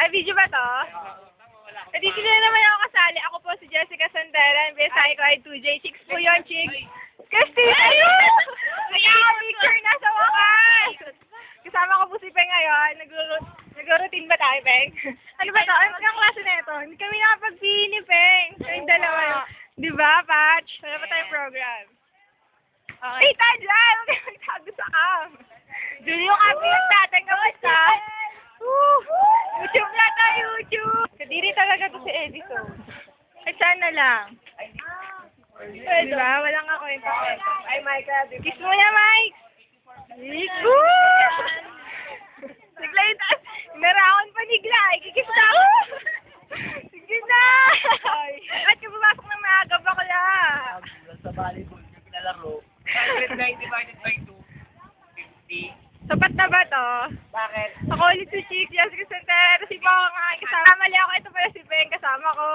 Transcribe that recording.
May video ba to? Eh, di sila naman ako kasali. Ako po si Jessica Santera. Besahe ko ay 2J. Chicks po yun, chicks. Kasi, ayun! Nag-picture na sa wakas! Kasama ko po si Peng ngayon. Nag-routine ba tayo, Peng? Ano ba to? Anong klase na ito? Hindi kami nakapag-pini, Peng. Kayong dalawa yun. Di ba, Patch? Wala pa tayong program. Okay. Kita dyan! Huwag kayo magtago sa cam. Julio Capilas natin, kamusta? YouTube na tayo, YouTube! Kadiri talaga to si Edison. Ay, sana lang. Diba? Walang ako yung pakita. Ay, Mike, kiss mo na, Mike! Woo! Sigla yung taas. Naraon pa ni Gla. Ikikis na ako. Sige na! At yung bumasok ng maaga pa ko lang. Sa volleyball, yung pinalaro. 190 divided by 2. 50. Sapat na ba to? Bakit? Ako ulit si Chick, Jessica Santera, si Pong, ang kasama. Kamali ako, ito pala si Peng, kasama ko.